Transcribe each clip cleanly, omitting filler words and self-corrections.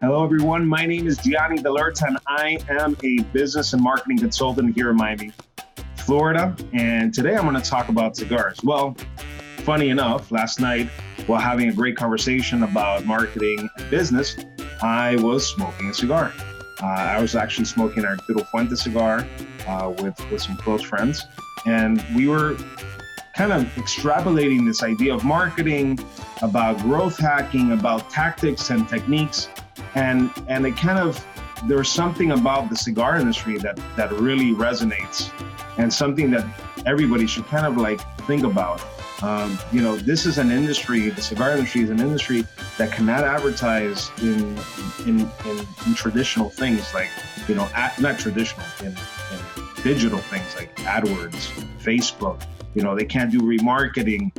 Hello, everyone. My name is Gianni Dalerta, and I am a business and marketing consultant here in Miami, Florida. And today I'm going to talk about cigars. Well, funny enough, last night, while having a great conversation about marketing and business, I was smoking a cigar. I was actually smoking our Arturo Fuente cigar with some close friends. And we were kind of extrapolating this idea of marketing, about growth hacking, about tactics and techniques. And it kind of, there's something about the cigar industry that really resonates, and something that everybody should kind of like think about. This is an industry, the cigar industry is an industry that cannot advertise in traditional things like, not traditional, in digital things like AdWords, Facebook. They can't do remarketing.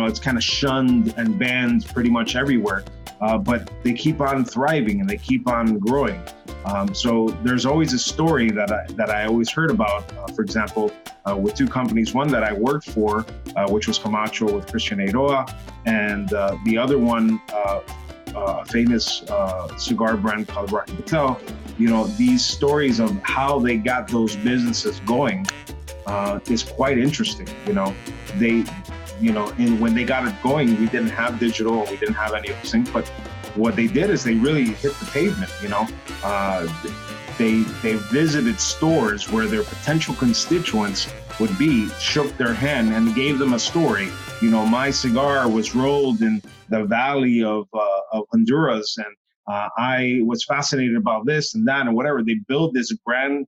It's kind of shunned and banned pretty much everywhere. But they keep on thriving and they keep on growing. So there's always a story that I always heard about. For example, with two companies, one that I worked for, which was Camacho with Christian Eiroa, and the other one, a famous cigar brand called Rocky Patel. These stories of how they got those businesses going is quite interesting. And when they got it going, we didn't have digital, we didn't have any of those things. But what they did is they really hit the pavement. They visited stores where their potential constituents would be, shook their hand, and gave them a story. My cigar was rolled in the valley of Honduras, and I was fascinated about this and that and whatever. They build this grand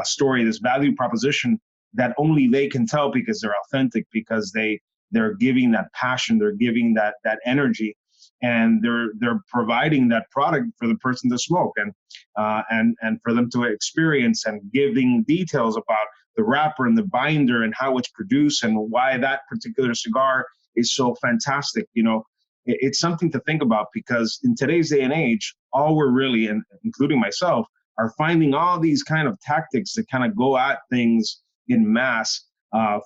story, this value proposition that only they can tell because they're authentic, because they're giving that passion, they're giving that energy, and they're providing that product for the person to smoke and for them to experience, and giving details about the wrapper and the binder and how it's produced and why that particular cigar is so fantastic. It's something to think about, because in today's day and age, all we're really, and including myself, are finding all these kind of tactics to kind of go at things in mass,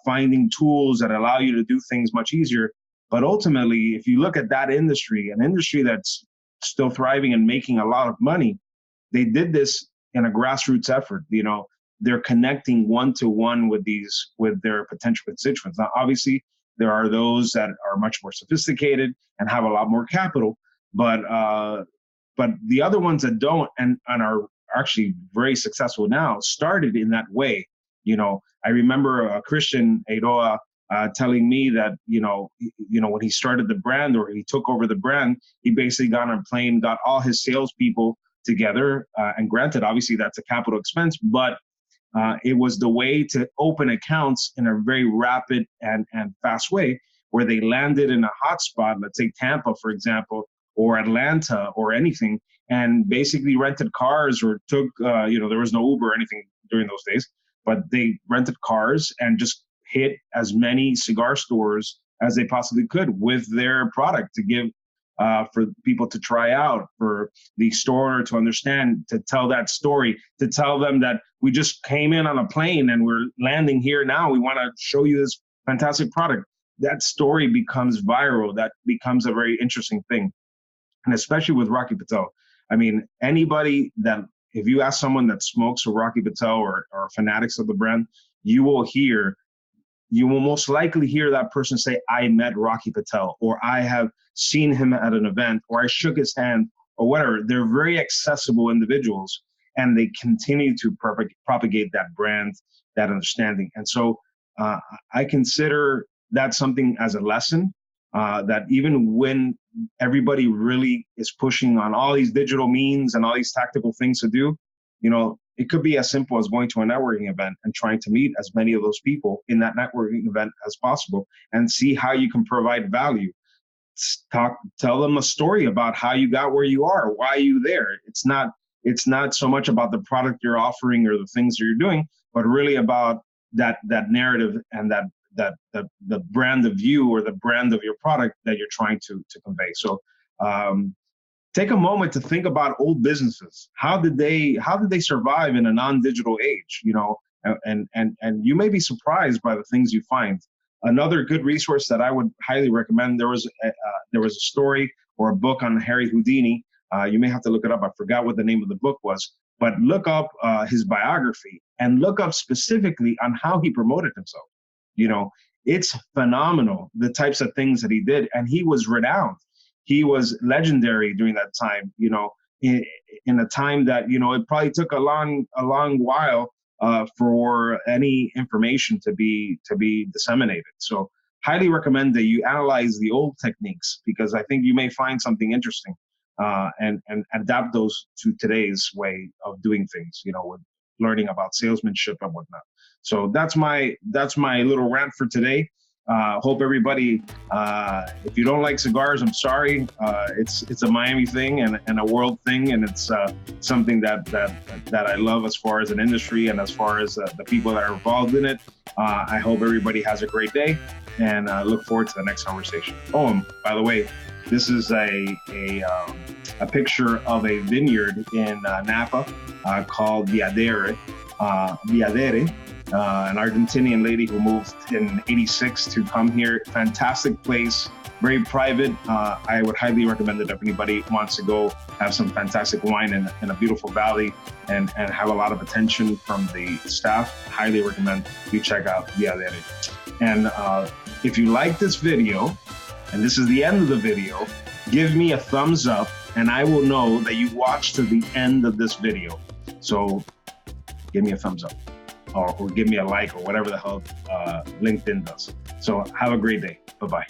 finding tools that allow you to do things much easier. But ultimately, if you look at that industry, an industry that's still thriving and making a lot of money, they did this in a grassroots effort. They're connecting one-to-one with their potential constituents. Now, obviously, there are those that are much more sophisticated and have a lot more capital, but the other ones that don't and are actually very successful now started in that way. I remember Christian Eiroa telling me that, when he started the brand, or he took over the brand, he basically got on a plane, got all his salespeople together. And granted, obviously that's a capital expense, but it was the way to open accounts in a very rapid and fast way, where they landed in a hotspot, let's say Tampa, for example, or Atlanta or anything, and basically rented cars or took, there was no Uber or anything during those days, but they rented cars and just hit as many cigar stores as they possibly could with their product to give for people to try out, for the store to understand, to tell that story, to tell them that we just came in on a plane and we're landing here now. We want to show you this fantastic product. That story becomes viral. That becomes a very interesting thing. And especially with Rocky Patel. I mean, anybody that, if you ask someone that smokes a Rocky Patel or fanatics of the brand, you will most likely hear that person say, I met Rocky Patel, or I have seen him at an event, or I shook his hand, or whatever. They're very accessible individuals, and they continue to propagate that brand, that understanding. And so I consider that something as a lesson, that even when everybody really is pushing on all these digital means and all these tactical things to do, it could be as simple as going to a networking event and trying to meet as many of those people in that networking event as possible, and see how you can provide value. Tell them a story about how you got where you are, why are you there. It's not so much about the product you're offering or the things that you're doing, but really about that narrative and the brand of you, or the brand of your product that you're trying to convey. So take a moment to think about old businesses. How did they survive in a non-digital age? And you may be surprised by the things you find. Another good resource that I would highly recommend, there was a story or a book on Harry Houdini You may have to look it up. I forgot what the name of the book was, but look up his biography and look up specifically on how he promoted himself. You know, it's phenomenal, the types of things that he did. And he was renowned. He was legendary during that time, you know, in a time that, you know, it probably took a long while for any information to be disseminated. So highly recommend that you analyze the old techniques, because I think you may find something interesting and adapt those to today's way of doing things, you know, with learning about salesmanship and whatnot. So that's my little rant for today. Hope everybody, if you don't like cigars, I'm sorry. It's a Miami thing and a world thing, and it's something that I love as far as an industry and as far as the people that are involved in it. I hope everybody has a great day, and look forward to the next conversation. Oh, and by the way, this is a picture of a vineyard in Napa called Viadere. An Argentinian lady who moved in '86 to come here. Fantastic place, very private. I would highly recommend it if anybody wants to go have some fantastic wine in a beautiful valley and have a lot of attention from the staff. Highly recommend you check out Viadere. And if you like this video, and this is the end of the video, give me a thumbs up and I will know that you watched to the end of this video. So give me a thumbs up. Or give me a like or whatever the hell LinkedIn does. So have a great day. Bye-bye.